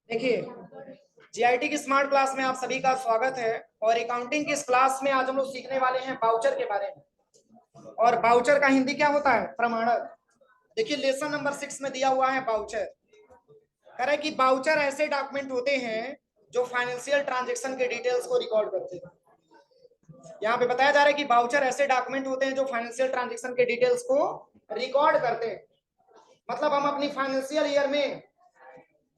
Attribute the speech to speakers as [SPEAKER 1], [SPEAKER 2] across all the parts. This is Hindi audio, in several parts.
[SPEAKER 1] देखिए, जीआईटी की स्मार्ट क्लास में आप सभी का स्वागत है। और अकाउंटिंग की इस क्लास में आज हम लोग सीखने वाले हैं बाउचर के बारे में। और बाउचर का हिंदी क्या होता है? प्रमाणक। देखिए, लेसन नंबर 6 में दिया हुआ है बाउचर। कह रहा है कि बाउचर ऐसे डॉक्यूमेंट होते हैं जो फाइनेंशियल ट्रांजेक्शन के डिटेल्स को रिकॉर्ड करते हैं। यहाँ पे बताया जा रहा है कि बाउचर ऐसे डॉक्यूमेंट होते हैं जो फाइनेंशियल ट्रांजेक्शन के डिटेल्स को रिकॉर्ड करते हैं। मतलब हम अपनी फाइनेंशियल ईयर में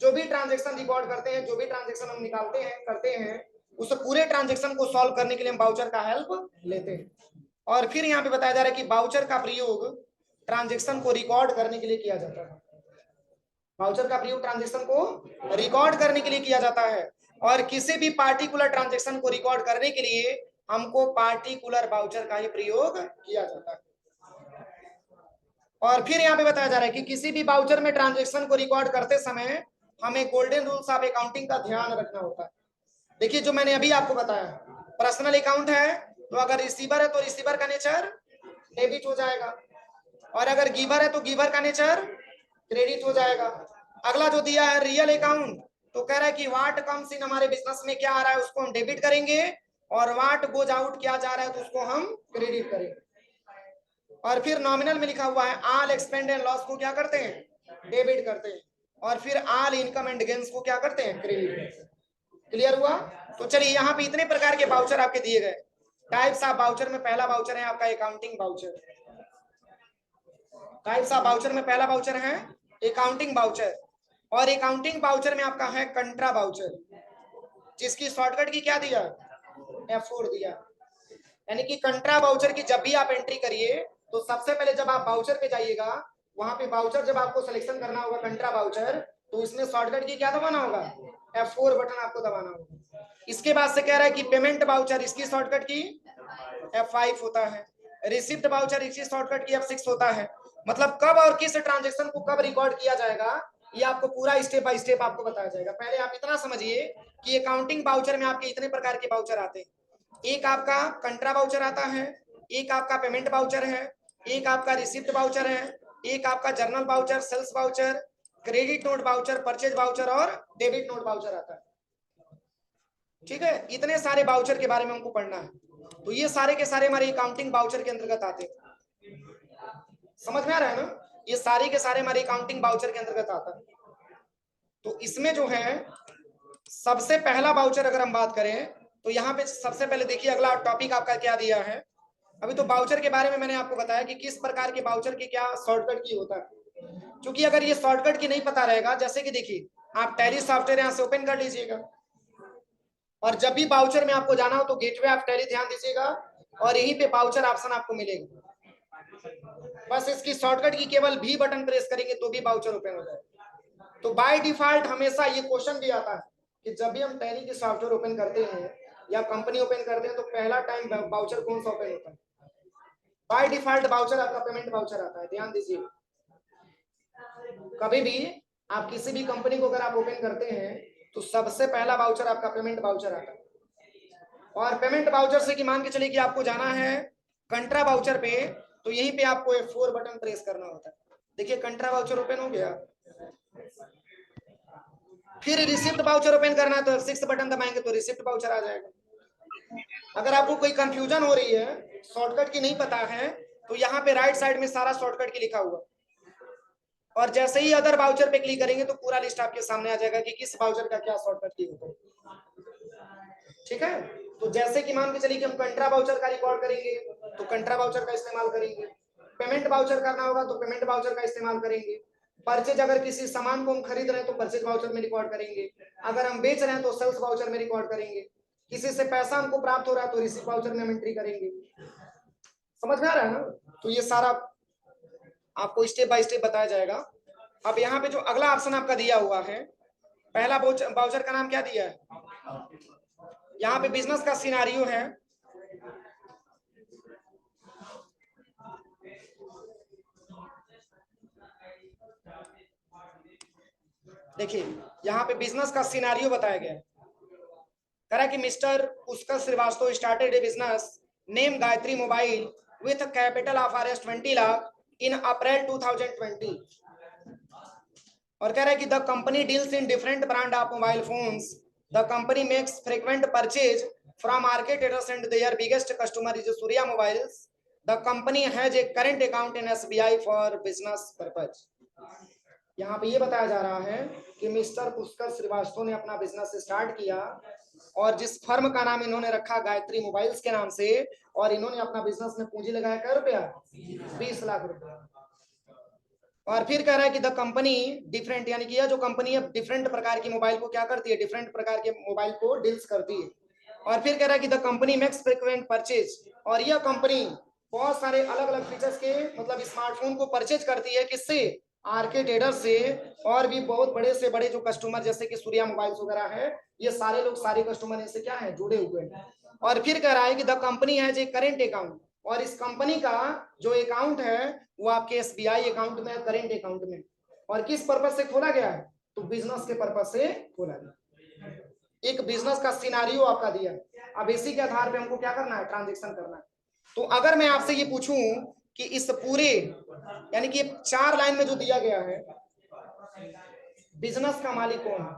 [SPEAKER 1] जो भी ट्रांजेक्शन रिकॉर्ड करते हैं, जो भी ट्रांजेक्शन हम निकालते हैं, करते हैं, उस पूरे ट्रांजेक्शन को सॉल्व करने के लिए हम बाउचर का हेल्प लेते हैं। और फिर यहाँ पे बताया जा रहा है कि बाउचर का प्रयोग ट्रांजेक्शन को रिकॉर्ड करने के लिए किया जाता है। बाउचर का प्रयोग ट्रांजेक्शन को रिकॉर्ड करने के लिए किया जाता है। और किसी भी पार्टिकुलर ट्रांजेक्शन को रिकॉर्ड करने के लिए हमको पार्टिकुलर बाउचर का ही प्रयोग किया जाता है। और फिर यहाँ पे बताया जा रहा है कि किसी भी बाउचर में ट्रांजेक्शन को रिकॉर्ड करते समय हमें गोल्डन रूल्स ऑफ अकाउंटिंग का ध्यान रखना होता है। देखिए, जो मैंने अभी आपको बताया, पर्सनल अकाउंट है तो अगर रिसीवर है तो रिसीवर का नेचर डेबिट हो जाएगा, और अगर गिवर है तो गिवर का नेचर क्रेडिट हो जाएगा। अगला जो दिया है रियल अकाउंट, तो कह रहा है कि व्हाट कम्स इन, हमारे बिजनेस में क्या आ रहा है उसको हम डेबिट करेंगे, और व्हाट गोज आउट क्या जा रहा है तो उसको हम क्रेडिट करेंगे। और फिर नॉमिनल में लिखा हुआ है ऑल एक्सपेंड एंड लॉस को क्या करते हैं? डेबिट करते हैं। और फिर ऑल इनकम एंड गेन्स को क्या करते हैं? क्रेडिट करते हैं। क्लियर हुआ? तो चलिए, यहाँ पे इतने प्रकार के बाउचर आपके दिए गए। टाइप्स ऑफ बाउचर में पहला बाउचर है आपका accounting voucher. Types of voucher में पहला बाउचर है अकाउंटिंग बाउचर। और अकाउंटिंग बाउचर में आपका है कंट्रा बाउचर, जिसकी शॉर्टकट की क्या दिया? F4 दिया। यानी कि कंट्रा बाउचर की जब भी आप एंट्री करिए तो सबसे पहले जब आप बाउचर पे जाइएगा, वहां पे बाउचर जब आपको सिलेक्शन करना होगा कंट्रा बाउचर, तो इसमें शॉर्टकट की क्या दबाना होगा? F4 बटन आपको दबाना होगा। इसके बाद से कह रहा है कि पेमेंट बाउचर, इसकी शॉर्टकट की F5 होता है। रिसिप्ट बाउचर, इसकी शॉर्टकट की F6 होता है। मतलब कब और किस ट्रांजेक्शन को कब रिकॉर्ड किया जाएगा, ये आपको पूरा स्टेप बाय स्टेप आपको बताया जाएगा। पहले आप इतना समझिए कि अकाउंटिंग बाउचर में आपके इतने प्रकार के बाउचर आते हैं। एक आपका कंट्रा बाउचर आता है, एक आपका पेमेंट बाउचर है, एक आपका रिसिप्ट बाउचर है, एक आपका journal voucher, sales voucher, credit note voucher, purchase voucher और डेबिट नोट बाउचर आता है। ठीक है, इतने सारे बाउचर के बारे में हमको पढ़ना है। तो ये सारे के सारे हमारे अकाउंटिंग बाउचर के अंतर्गत आते हैं। समझ में आ रहा है ना? ये सारे के सारे हमारे अकाउंटिंग बाउचर के अंतर्गत आता है। तो इसमें जो है सबसे पहला बाउचर अगर हम बात करें तो यहाँ पे सबसे पहले देखिए अगला टॉपिक आपका क्या दिया है। अभी तो बाउचर के बारे में मैंने आपको बताया कि किस प्रकार के बाउचर के क्या शॉर्टकट की होता है। क्योंकि अगर ये शॉर्टकट की नहीं पता रहेगा, जैसे कि देखिए आप टैली सॉफ्टवेयर यहाँ से ओपन कर लीजिएगा, और जब भी बाउचर में आपको जाना हो तो गेटवे ऑफ टैली ध्यान दीजिएगा, और यहीं पे बाउचर ऑप्शन आपको मिलेगा। बस इसकी शॉर्टकट की केवल भी बटन प्रेस करेंगे तो भी बाउचर ओपन हो जाएगा। तो बाय डिफॉल्ट हमेशा ये क्वेश्चन भी आता है कि जब भी हम टैली की सॉफ्टवेयर ओपन करते हैं या कंपनी ओपन करते हैं तो पहला टाइम बाउचर कौन सा ओपन होता है? बाय डिफॉल्ट बाउचर आपका पेमेंट बाउचर आता है। ध्यान दीजिए, कभी भी आप किसी भी कंपनी को अगर आप ओपन करते हैं तो सबसे पहला बाउचर आपका पेमेंट बाउचर आता है। और पेमेंट बाउचर से कि मान के चलिए कि आपको जाना है कंट्रा बाउचर पे, तो यहीं पे आपको F4 बटन प्रेस करना होता है। देखिए कंट्रा बाउचर ओपन हो गया। फिर रिसिप्ट बाउचर ओपन करना है तो F6 बटन दबाएंगे तो रिसिप्ट बाउचर आ जाएगा। अगर आपको कोई कंफ्यूजन हो रही है, शॉर्टकट की नहीं पता है, तो यहाँ पे राइट साइड में सारा शॉर्टकट की लिखा हुआ, और जैसे ही अदर बाउचर पे क्लिक करेंगे तो पूरा लिस्ट आपके सामने आ जाएगा कि किस बाउचर का क्या शॉर्टकट की होता है। ठीक है, तो जैसे कि मान के चलिए कि हम कंट्रा बाउचर का रिकॉर्ड करेंगे तो कंट्रा बाउचर का इस्तेमाल करेंगे, पेमेंट बाउचर करना होगा तो पेमेंट बाउचर का इस्तेमाल करेंगे, परचेज अगर किसी सामान को हम खरीद रहे हैं तो परचेज बाउचर में रिकॉर्ड करेंगे, अगर हम बेच रहे हैं तो सेल्स बाउचर में रिकॉर्ड करेंगे, किसी से पैसा हमको प्राप्त हो रहा है तो रिसीव बाउचर में हम एंट्री करेंगे। समझ में आ रहा है ना? तो ये सारा आपको स्टेप बाय स्टेप बताया जाएगा। अब यहाँ पे जो अगला ऑप्शन आपका दिया हुआ है, पहला बाउचर का नाम क्या दिया है? यहाँ पे बिजनेस का सिनारियो है। देखिए यहाँ पे बिजनेस का सिनारियो बताया गया है। कह रहा है कि mister Pushkar Shrivastava started a business name Gayatri mobile with capital of Rs 20 lakh in April 2020। और कह रहा है कि the company deals in different brand of mobile phones, the company makes frequent purchase from market traders and their biggest customer is Surya mobiles, the company has a current account in SBI for business purpose. यहाँ पे ये बताया जा रहा है कि मिस्टर पुष्कर श्रीवास्तव ने अपना बिजनेस स्टार्ट किया और जिस फर्म का नाम इन्होंने रखा गायत्री मोबाइल्स के नाम से, और इन्होंने अपना बिजनेस में पूंजी लगाया क्या रुपया, 20 लाख रुपया। और फिर कह रहा है कि द कंपनी डिफरेंट, यानी कि यह जो कंपनी है डिफरेंट प्रकार की मोबाइल को क्या करती है, डिफरेंट प्रकार के मोबाइल को डील्स करती है। और फिर कह रहा है कि the company makes frequent purchase, और यह कंपनी बहुत सारे अलग अलग फीचर्स के मतलब स्मार्टफोन को परचेज करती है, किससे, आरके ट्रेडर से, और भी बहुत बड़े से बड़े जो कस्टमर जैसे कि सूर्या मोबाइल्स वगैरह है, ये सारे लोग सारे कस्टमर इनसे क्या है, जुड़े हुए हैं। और फिर कह रहा है कि the company has A current account, और इस कंपनी का जो अकाउंट है वो आपके एसबीआई अकाउंट में, करेंट अकाउंट में, और किस पर्पज से खोला गया है, तो बिजनेस के पर्पज से खोला गया। एक बिजनेस का सिनारियो आपका दिया, अब इसी के आधार पे हमको क्या करना है, ट्रांजेक्शन करना है। तो अगर मैं आपसे ये पूछूं कि इस पूरे यानी कि 4 लाइन में जो दिया गया है, बिजनेस का मालिक कौन है,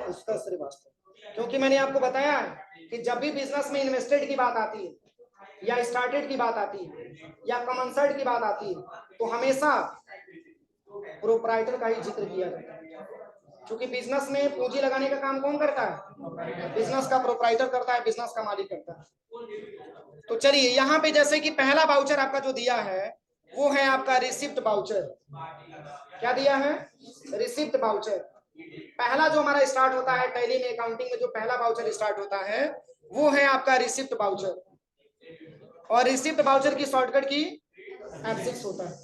[SPEAKER 1] उसका श्रीवास्तव। क्योंकि मैंने आपको बताया है कि जब भी बिजनेस में इन्वेस्टेड की बात आती है, या स्टार्टेड की बात आती है, या कमर्शियल की बात आती है, तो हमेशा प्रोप्राइटर का ही जिक्र किया जाता है। क्योंकि बिजनेस में पूंजी लगाने का काम कौन करता है, बिजनेस का प्रोप्राइटर करता है, बिजनेस का मालिक करता है। तो चलिए यहाँ पे जैसे कि पहला वाउचर आपका जो दिया है वो है आपका रिसिप्ट वाउचर। क्या दिया है, रिसिप्ट वाउचर। पहला जो हमारा स्टार्ट होता है टैली में, अकाउंटिंग में जो पहला वाउचर स्टार्ट होता है वो है आपका रिसिप्ट वाउचर, और रिसिप्ट वाउचर की शॉर्टकट की F6 होता है।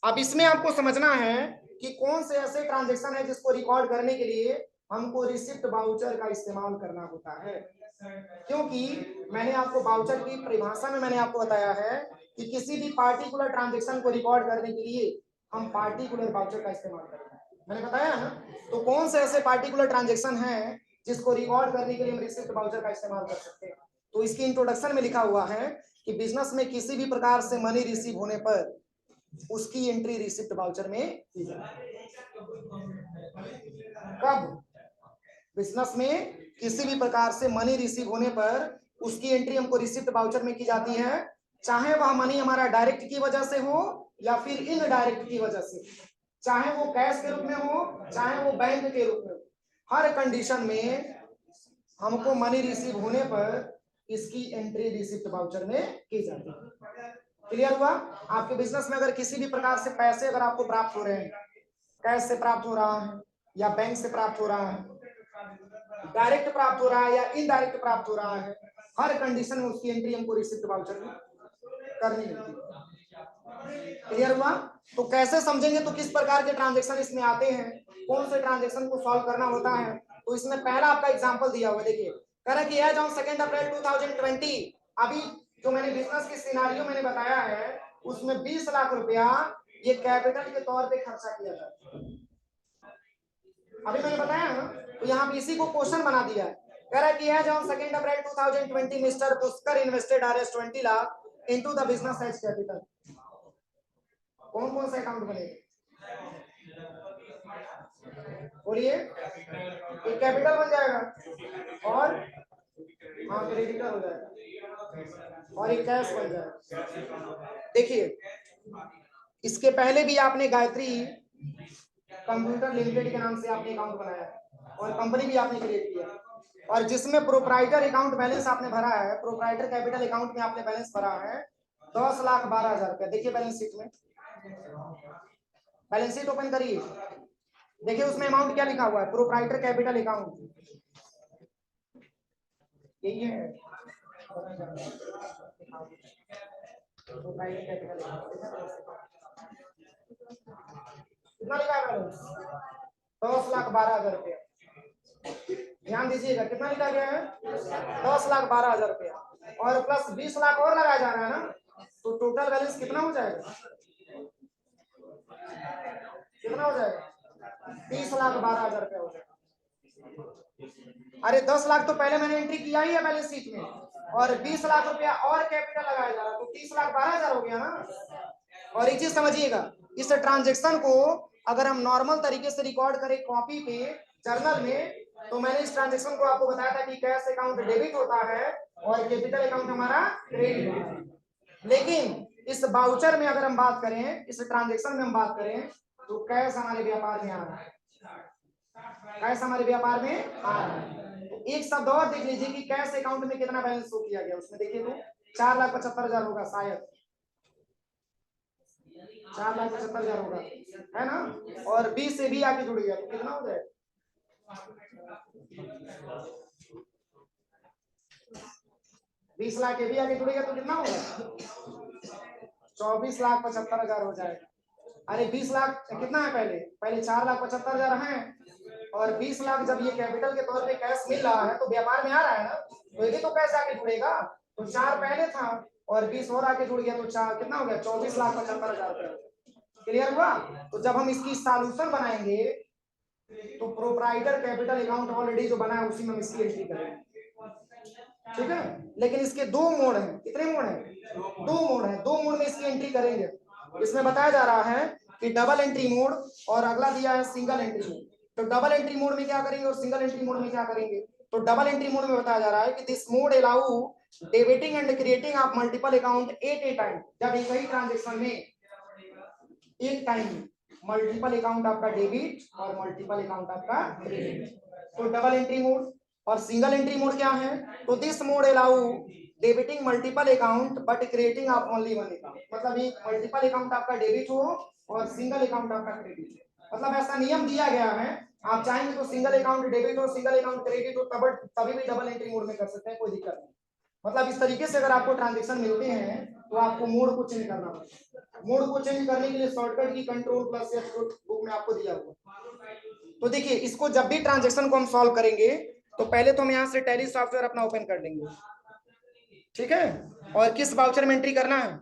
[SPEAKER 1] अब इसमें आपको समझना है कि कौन से ऐसे ट्रांजेक्शन है जिसको रिकॉर्ड करने के लिए हमको रिसिप्ट वाउचर का इस्तेमाल करना होता है। क्योंकि मैंने आपको वाउचर की परिभाषा में मैंने आपको बताया है कि किसी भी पार्टिकुलर ट्रांजेक्शन को रिकॉर्ड करने के लिए हम पार्टिकुलर वाउचर का इस्तेमाल करते हैं, मैंने बताया ना। तो कौन से ऐसे पार्टिकुलर ट्रांजेक्शन है जिसको रिकॉर्ड करने के लिए हम रिसिप्ट वाउचर का इस्तेमाल कर सकते हैं। तो इसकी इंट्रोडक्शन में लिखा हुआ है कि बिजनेस में किसी भी प्रकार से मनी रिसीव होने पर उसकी एंट्री रिसिप्ट वाउचर में की जाती है। कब, बिजनेस में किसी भी प्रकार से मनी रिसीव होने पर उसकी एंट्री हमको रिसिप्ट वाउचर में की जाती है, चाहे वह मनी हमारा डायरेक्ट की वजह से हो या फिर इनडायरेक्ट की वजह से, चाहे वो कैश के रूप में हो चाहे वो बैंक के रूप में हो, हर कंडीशन में हमको मनी रिसीव होने पर इसकी एंट्री रिसिप्ट वाउचर में की जाती है। क्लियर हुआ। आपके बिजनेस में अगर किसी भी प्रकार से पैसे अगर आपको प्राप्त हो रहे हैं, कैश से प्राप्त हो रहा है या बैंक से प्राप्त हो रहा है, डायरेक्ट प्राप्त हो रहा है या इनडायरेक्ट प्राप्त हो रहा है, हर कंडीशन में उसकी एंट्री हमको रिसिप्ट वाउचर में करनी होती है। क्लियर हुआ। तो कैसे समझेंगे, तो किस प्रकार के ट्रांजेक्शन इसमें आते हैं, कौन से ट्रांजेक्शन को सॉल्व करना होता है। तो इसमें पहला आपका एग्जांपल दिया हुआ, देखिए कह रहा है कि एज ऑन 2 अप्रैल 2020, अभी जो मैंने बिजनेस की सिनारियो मैंने बताया है उसमें 20 लाख रुपया ये कैपिटल के तौर पे खर्चा किया था, अभी मैंने बताया ना। तो यहाँ पे इसी को क्वेश्चन बना दिया है। कह रहा है कि as on 2 April 2020 mister Pushkar invested RS 20 lakh into the business as capital. कौन कौन सा अकाउंट बनेगा, बोलिए। एक कैपिटल बन जाएगा और हाँ क्रेडिटर हो जाएगा और एक कैश बन जाएगा। देखिए इसके पहले भी आपने गायत्री कंप्यूटर लिमिटेड के नाम से आपने अकाउंट बनाया और कंपनी भी आपने क्रिएट किया, और जिसमें प्रोप्राइटर अकाउंट बैलेंस आपने भरा है, प्रोप्राइटर कैपिटल अकाउंट में आपने बैलेंस भरा है 10,12,000 रुपया। देखिए बैलेंस शीट में, बैलेंस शीट ओपन करिए, देखिए उसमें अमाउंट क्या लिखा हुआ है, प्रोप्राइटर कैपिटल अकाउंट, यही है प्रोप्राइटर कैपिटल अकाउंट। कितना लिखा है बैलेंस, 10,12,000 रुपया। ध्यान दीजिएगा कितना लिखा गया है, 10,12,000 रुपया, और प्लस 20 लाख और लगाया जा रहा है ना, तो टोटल बैलेंस कितना हो जाएगा, कितना हो जाएगा, 30,12,000 रुपया हो जाएगा। अरे 10 लाख तो पहले मैंने एंट्री किया ही है बैलेंस शीट में, और 20 लाख रुपया और कैपिटल लगाया जा रहा है, तो 30,12,000 हो गया ना। और एक चीज समझिएगा, इस ट्रांजेक्शन को अगर हम नॉर्मल तरीके से रिकॉर्ड करें कॉपी पे जर्नल में, तो मैंने इस ट्रांजेक्शन को आपको बताया था कि कैश अकाउंट डेबिट होता है और कैपिटल अकाउंट हमारा क्रेडिट होता है। लेकिन इस बाउचर में अगर हम बात करें, इस ट्रांजेक्शन में हम बात करें, तो कैश हमारे व्यापार में आ रहा है, कैश हमारे व्यापार में आ रहा है। तो एक शब्द और देख लीजिए कि कैश अकाउंट में कितना बैलेंस शो किया गया, उसमें देखिए तो 4,75,000 होगा शायद, 4,75,000 होगा, है ना। और 20 से भी आके जुड़ गया तो कितना हो जाएगा, 20 लाख के भी आगे जुड़ेगा तो कितना होगा, 24,75,000 हो जाएगा। अरे 20 लाख कितना है, पहले 4,75,000 है, और 20 लाख जब ये कैपिटल के तौर पे कैश मिल रहा है तो व्यापार में आ रहा है ना, तो ये तो कैश आके जुड़ेगा। तो 4 पहले था और 20 और आके जुड़ गया तो 4 कितना हो गया, 24,75,000। क्लियर हुआ। तो जब हम इसकी सॉल्यूशन बनाएंगे तो प्रोप्राइटर कैपिटल अकाउंट ऑलरेडी जो बना है उसी में हम इसकी एंट्री करेंगे, ठीक है। लेकिन इसके दो मोड हैं, कितने मोड हैं, दो मोड हैं, दो मोड में इसकी एंट्री करेंगे। इसमें बताया जा रहा है कि डबल एंट्री मोड और अगला दिया है सिंगल एंट्री मोड। तो डबल एंट्री मोड में क्या करेंगे और सिंगल एंट्री मोड में क्या करेंगे। तो डबल एंट्री मोड में बताया जा रहा है कि this mode allow debiting and crediting of multiple account at a time, जब एक ही ट्रांजेक्शन में एक टाइम मल्टीपल अकाउंट आपका डेबिट और मल्टीपल अकाउंट आपका क्रेडिट। तो डबल एंट्री मोड और सिंगल एंट्री मोड क्या है, तो this mode allow debiting multiple account but crediting of only one account, मतलब एक मल्टीपल अकाउंट आपका डेबिट हो और सिंगल अकाउंट आपका क्रेडिट हो। मतलब ऐसा नियम दिया गया है, आप चाहेंगे तो सिंगल अकाउंट डेबिट हो सिंगल अकाउंट क्रेडिट हो तभी भी डबल एंट्री मोड में कर सकते हैं, कोई दिक्कत नहीं। मतलब इस तरीके से अगर आपको ट्रांजेक्शन मिलते हैं तो आपको मोड को चेंज करना पड़ेगा। मोड को चेंज करने के लिए शॉर्टकट की कंट्रोल प्लस एफ बुक में आपको दिया हुआ। तो देखिए इसको जब भी ट्रांजेक्शन को हम सॉल्व करेंगे तो पहले तो हम यहाँ से टैली सॉफ्टवेयर अपना ओपन कर लेंगे, ठीक है। और किस बाउचर में एंट्री करना है,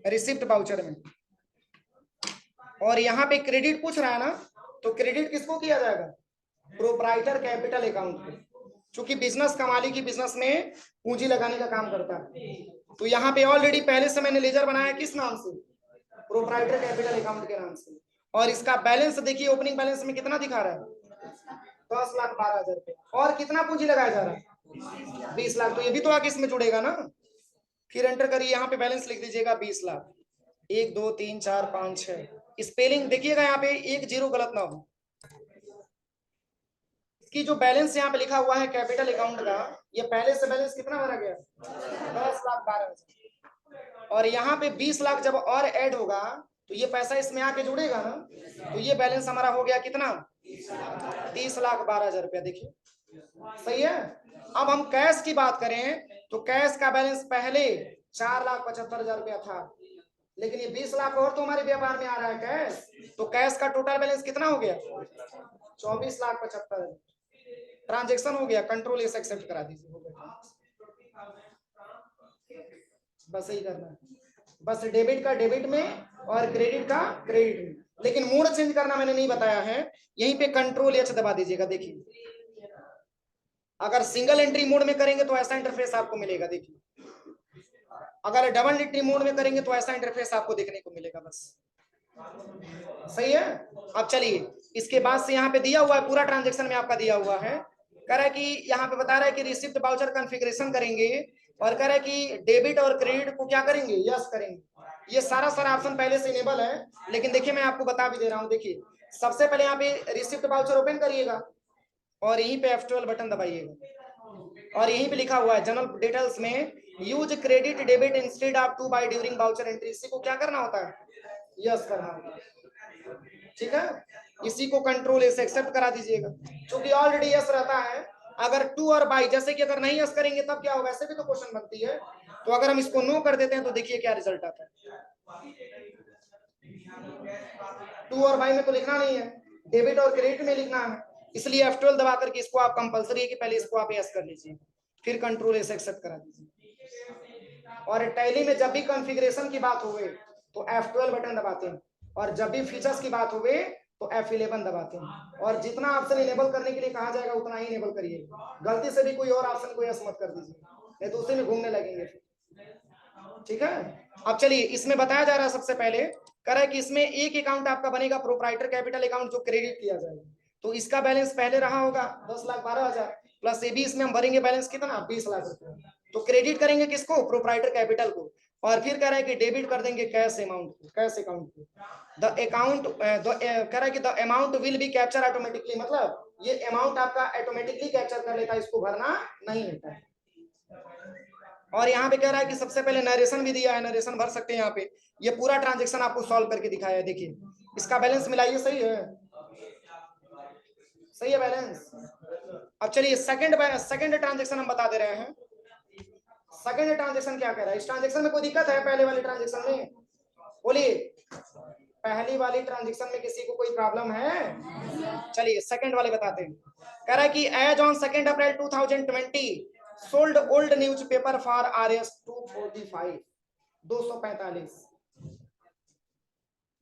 [SPEAKER 1] रिसिप्ट बाउचर में। और यहाँ पे क्रेडिट पूछ रहा है ना, तो क्रेडिट किसको किया जाएगा, प्रोप्राइटर कैपिटल अकाउंट पे, क्योंकि बिजनेस का मालिक ही बिजनेस में पूंजी लगाने का काम करता है। तो यहाँ पे ऑलरेडी पहले से मैंने लेजर बनाया किस नाम से, प्रोप्राइटर कैपिटल अकाउंट के नाम से। और इसका बैलेंस देखिए ओपनिंग बैलेंस में कितना दिखा रहा है, 10,12,000 रुपए। और कितना पूंजी लगाया जा रहा है, 20 लाख। तो ये भी तो आगे इसमें जुड़ेगा ना। फिर एंटर करिए, यहाँ पे बैलेंस लिख दीजिएगा 20 लाख। 1 2 3 4 5 6, स्पेलिंग देखिएगा यहाँ पे 1 0 गलत ना हो। कि जो बैलेंस यहाँ पे लिखा हुआ है कैपिटल अकाउंट का, ये पहले से बैलेंस कितना भरा गया, 10,12,000। और यहाँ पे 20 लाख जब और ऐड होगा तो ये पैसा इसमें आके जुड़ेगा ना, तो ये बैलेंस हमारा हो गया कितना, 30,12,000 रुपया। देखिए सही है। अब हम कैश की बात करें तो कैश का बैलेंस पहले 4,75,000 रुपया था, लेकिन ये 20 लाख और तो हमारे व्यापार में आ रहा है कैश, तो कैश का टोटल बैलेंस कितना हो गया, 24,75,000। ट्रांजेक्शन हो गया, कंट्रोल एस एक्सेप्ट करा दीजिए, हो गया। बस यही करना है, बस डेबिट का डेबिट में और क्रेडिट का क्रेडिट में। लेकिन मोड चेंज करना मैंने नहीं बताया है, यहीं पे कंट्रोल एच दबा दीजिएगा। देखिए अगर सिंगल एंट्री मोड में करेंगे तो ऐसा इंटरफेस आपको मिलेगा, देखिए अगर डबल एंट्री मोड में करेंगे तो ऐसा इंटरफेस आपको देखने को मिलेगा। बस सही है। अब चलिए इसके बाद से यहाँ पे दिया हुआ है, पूरा ट्रांजेक्शन में आपका दिया हुआ है, कह रहा है कि यहाँ पे बता रहा है कि रिसिप्ट बाउचर कॉन्फ़िगरेशन करेंगे और कह रहा है कि डेबिट और क्रेडिट को क्या करेंगे, यस करेंगे। ये सारा ऑप्शन पहले से इनेबल है, लेकिन देखिए मैं आपको बता भी दे रहा हूँ। देखिए सबसे पहले यहाँ पे रिसिप्ट बाउचर ओपन करिएगा और यहीं पे F12 बटन दबाइएगा और यहीं पे लिखा हुआ है जनरल डिटेल्स में use credit debit instead of to by during voucher entry. इसी को क्या करना होता है, यस करना होता है, ठीक है। इसी को कंट्रोल एस एक्सेप्ट करा दीजिएगा, क्योंकि ऑलरेडी यस रहता है। अगर टू और बाई, जैसे कि अगर नहीं यस करेंगे तब क्या होगा, ऐसे भी तो क्वेश्चन बनती है। तो अगर हम इसको नो कर देते हैं तो देखिए क्या रिजल्ट आता है। टू और बाई में तो लिखना नहीं है, डेबिट और क्रेडिट में लिखना है, इसलिए F12 दबा करके इसको आप कंपलसरी है कि पहले इसको आप यस कर लीजिए, फिर कंट्रोल एस एक्सेप्ट करा दीजिए। और टैली में जब भी कॉन्फ़िगरेशन की बात होवे तो F12 बटन दबाते हैं, और जब भी फीचर्स की बात होवे तो F11 दबाते हैं। और जितना ऑप्शन इनेबल करने के लिए कहा जाएगा उतना ही इनेबल करिए, गलती से भी कोई और ऑप्शन को यस मत कर दीजिए, नहीं तो उसी में घूमने लगेंगे। ठीक है। अब चलिए इसमें बताया जा रहा है, सबसे पहले कह रहा है कि इसमें एक अकाउंट आपका बनेगा प्रोप्राइटर कैपिटल अकाउंट जो क्रेडिट किया जाएगा। तो इसका बैलेंस पहले रहा होगा 10,12,000 प्लस ये भी इसमें हम भरेंगे बैलेंस कितना 20 लाख रुपए। तो क्रेडिट करेंगे किसको, प्रोप्राइटर कैपिटल को। और फिर कह रहा है कि डेबिट कर देंगे कैश अमाउंट को, कैश अकाउंट को। द अकाउंट कह रहा है कि the amount will be capture automatically, मतलब ये अमाउंट आपका ऑटोमेटिकली कैप्चर कर लेता है, इसको भरना नहीं होता है। और यहाँ पे कह रहा है कि सबसे पहले नरेशन भी दिया है, नरेशन भर सकते हैं यहाँ पे। ये पूरा ट्रांजेक्शन आपको सॉल्व करके दिखाया है, देखिए इसका बैलेंस मिलाइए, सही है, सही है बैलेंस। अब चलिए सेकंड ट्रांजेक्शन हम बता दे रहे हैं। सेकंड ट्रांजेक्शन क्या कह रहा है, इस ट्रांजेक्शन में कोई दिक्कत है पहले वाले ट्रांजेक्शन में, बोलिए। पहली वाली ट्रांजेक्शन में किसी को कोई प्रॉब्लम है? चलिए सेकंड वाले बताते हैं। कह रहा है कि as on 2 April 2020 sold old newspaper for RS 245 245।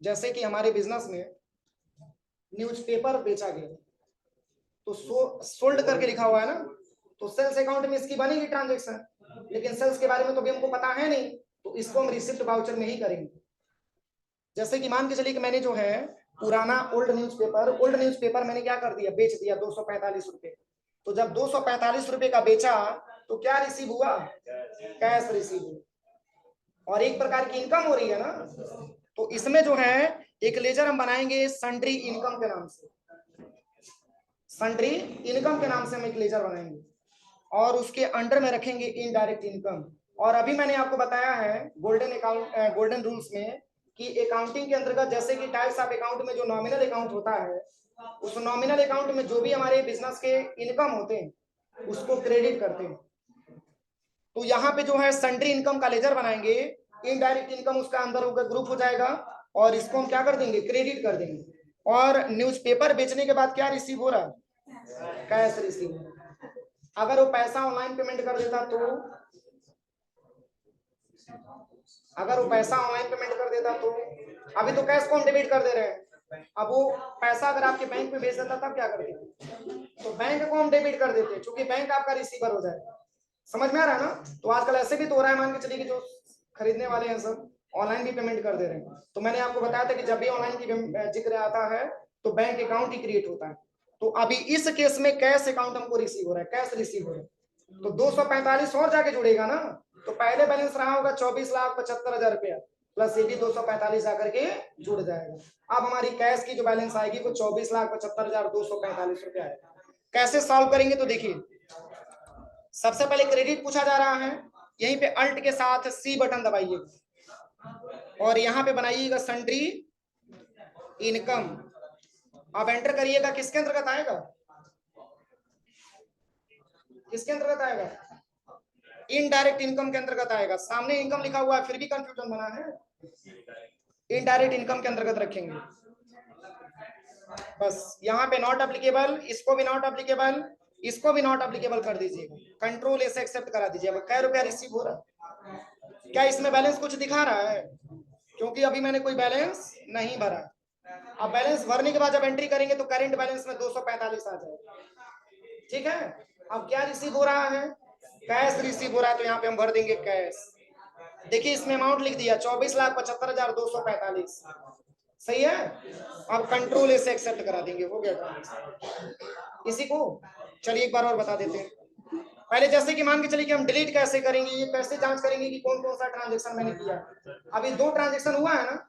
[SPEAKER 1] जैसे कि हमारे बिजनेस में न्यूज़पेपर बेचा गया तो सोल्ड करके लिखा हुआ है ना, तो सेल्स अकाउंट में इसकी बनेगी ट्रांजेक्शन, लेकिन सेल्स के बारे में तो भी हमको पता है नहीं, तो इसको हम रिसिप्ट वाउचर में ही करेंगे। जैसे कि मान के चलिए कि मैंने जो है पुराना ओल्ड न्यूज़पेपर मैंने क्या कर दिया, बेच दिया 245 रुपए। तो जब 245 रुपए का बेचा तो क्या रिसीव हुआ, कैश रिसीव हुआ, और एक प्रकार की इनकम हो रही है ना। तो इसमें जो है एक लेजर हम बनाएंगे सन्ड्री इनकम के नाम से, सन्ड्री इनकम के नाम से हम एक लेजर बनाएंगे, और उसके अंडर में रखेंगे इनडायरेक्ट इनकम। और अभी मैंने आपको बताया है गोल्डन रूल्स में कि अकाउंटिंग के अंतर्गत जैसे कि टाइप्स ऑफ अकाउंट में जो नॉमिनल अकाउंट होता है, उस नॉमिनल अकाउंट में जो भी हमारे बिजनेस के इनकम होते हैं उसको क्रेडिट करते हैं। तो यहाँ पे जो है सन्ड्री इनकम का लेजर बनाएंगे, इनडायरेक्ट इनकम उसका अंदर होगा, ग्रुप हो जाएगा, और इसको हम क्या कर देंगे, क्रेडिट कर देंगे। और न्यूज़पेपर बेचने के बाद क्या रिसीव हो रहा है, कैश रिसीव हो रहा है। अगर वो पैसा ऑनलाइन पेमेंट कर देता तो, अगर वो पैसा ऑनलाइन पेमेंट कर देता तो, अभी तो कैश को हम डेबिट कर दे रहे हैं, अब वो पैसा अगर आपके बैंक में भेज देता तब क्या करते, तो बैंक को हम डेबिट कर देते, क्योंकि बैंक आपका रिसीवर हो जाएगा। समझ में आ रहा है ना। तो आजकल ऐसे भी तो हो रहा है, मान के चलिए कि जो खरीदने वाले हैं सब ऑनलाइन भी पेमेंट कर दे रहे हैं। तो मैंने आपको बताया था कि जब भी ऑनलाइन की जिक्र आता है तो बैंक अकाउंट ही क्रिएट होता है। तो अभी इस केस में कैश अकाउंट हमको रिसीव हो रहा है, कैश रिसीव हो रहा है, तो 245 और जाके जुड़ेगा ना। तो पहले बैलेंस रहा होगा 24,75,000 रुपया, प्लस ये भी 245 आकर के जुड़ जाएगा। अब हमारी कैश की जो बैलेंस आएगी वो 24,75,245 रुपया है। कैसे सॉल्व करेंगे, तो देखिए सबसे पहले क्रेडिट पूछा जा रहा है, यहीं पे अल्ट के साथ सी बटन दबाइए और यहाँ पे बनाइएगा सन्ड्री इनकम। अब एंटर करिएगा, किसके अंतर्गत आएगा, किसके अंतर्गत आएगा, इनडायरेक्ट इनकम के अंतर्गत आएगा। सामने इनकम लिखा हुआ है फिर भी कंफ्यूजन बना है, इनडायरेक्ट इनकम के अंतर्गत रखेंगे। बस यहाँ पे नॉट एप्लीकेबल, इसको भी नॉट एप्लीकेबल, इसको भी नॉट एप्लीकेबल कर दीजिएगा, कंट्रोल से एक्सेप्ट करा दीजिए। अब क्या रुपया रिसीव हो रहा है, क्या इसमें बैलेंस कुछ दिखा रहा है, क्योंकि अभी मैंने कोई बैलेंस नहीं भरा। अब बैलेंस भरने के बाद जब एंट्री करेंगे तो करंट बैलेंस में 245 आ जाएगा। ठीक है। अब क्या रिसीव हो रहा है, कैश रिसीव हो रहा है, तो यहाँ पे हम भर देंगे कैश। देखिए इसमें अमाउंट लिख दिया 24,75,245, सही है। अब कंट्रोल से एक्सेप्ट करा देंगे, हो गया इसी को। चलिए एक बार और बता देते हैं। पहले जैसे कि मान के चलिए कि हम डिलीट कैसे करेंगे, ये कैसे जांच करेंगे कि कौन कौन सा ट्रांजेक्शन मैंने किया। अभी 2 ट्रांजेक्शन हुआ है ना,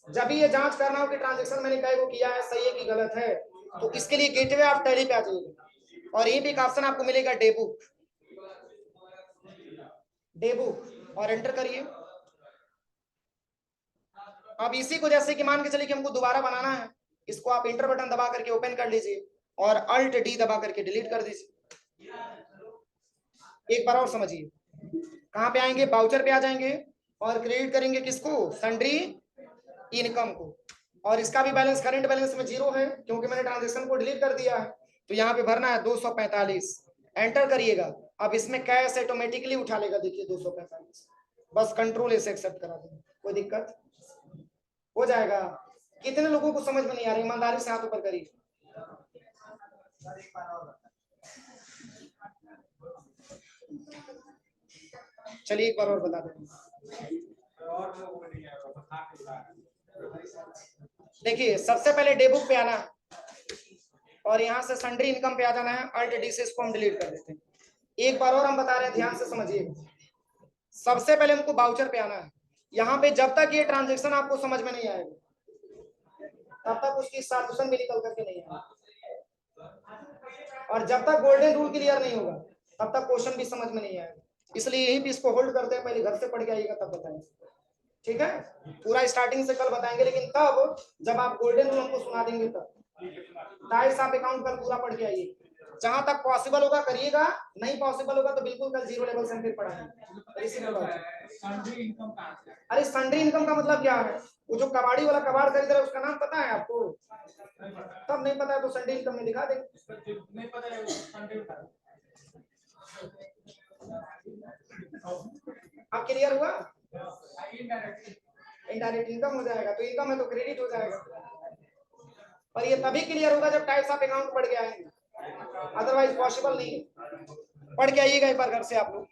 [SPEAKER 1] जब भी ये जांच करना हो कि ट्रांजेक्शन मैंने कई को किया है, सही है कि गलत है, तो इसके लिए गेटवे ऑफ टैली पे आ जाइएगा और ये भी एक ऑप्शन आपको मिलेगा डेबुक, डेबुक, और एंटर करिए। अब इसी को जैसे कि मान के चलिए कि हमको दोबारा बनाना है, इसको आप इंटर बटन दबा करके ओपन कर लीजिए और अल्ट डी दबा करके डिलीट कर दीजिए। एक बार और समझिए, कहां पे आएंगे, बाउचर पे आ जाएंगे और क्रेडिट करेंगे किसको, सन्ड्री इनकम को। और इसका भी बैलेंस करंट बैलेंस में 0 है क्योंकि मैंने ट्रांजेक्शन को डिलीट कर दिया है। तो यहाँ पे भरना है 245, एंटर करिएगा। अब इसमें कैश ऑटोमेटिकली उठा लेगा, देखिए 245, बस कंट्रोल से एक्सेप्ट करा देंगे, कोई दिक्कत हो जाएगा। कितने लोगों को समझ में नहीं आ रही, ईमानदारी से हाथ ऊपर करिए। चलिए एक बार और बता दें, देखिए सबसे पहले डे बुक पे आना है और यहाँ से सन्ड्री इनकम पे आ जाना है। अल्ट डी से इसको हम डिलीट कर देते हैं। एक बार और हम बता रहे हैं, ध्यान से समझिए। सबसे पहले हमको बाउचर पे आना है। यहाँ पे जब तक ये ट्रांजेक्शन आपको समझ में नहीं आएगा तब तक उसकी सॉल्यूशन भी निकल करके नहीं आएगा, और जब तक गोल्डन रूल क्लियर नहीं होगा तब तक क्वेश्चन भी समझ में नहीं आएगा। इसलिए यही भी इसको होल्ड करते हैं, पहले घर से पढ़ के आइएगा तब बताएंगे, ठीक है। पूरा स्टार्टिंग से कल बताएंगे, लेकिन तब जब आप गोल्डन रूल हमको सुना देंगे तब टाइप्स ऑफ अकाउंट कल पूरा पढ़ के आइए। जहां तक पॉसिबल होगा करिएगा, नहीं पॉसिबल होगा तो बिल्कुल कल जीरो लेवल से हम फिर पढ़ाएंगे। अरे सन्ड्री इनकम का मतलब क्या है? वो जो कबाड़ी वाला कबाड़ खरीद रहा है उसका नाम पता है आपको? तब नहीं पता है तो सन्ड्री इनकम में दिखा देंगे। नहीं पता है अब क्लियर हुआ? इनडायरेक्ट इनकम हो जाएगा, तो इनकम है तो क्रेडिट हो जाएगा। और ये तभी क्लियर होगा जब टाइप्स ऑफ अकाउंट पढ़ के आएंगे, अदरवाइज पॉसिबल नहीं है। पढ़ के आइएगा एक बार घर से आप लोग।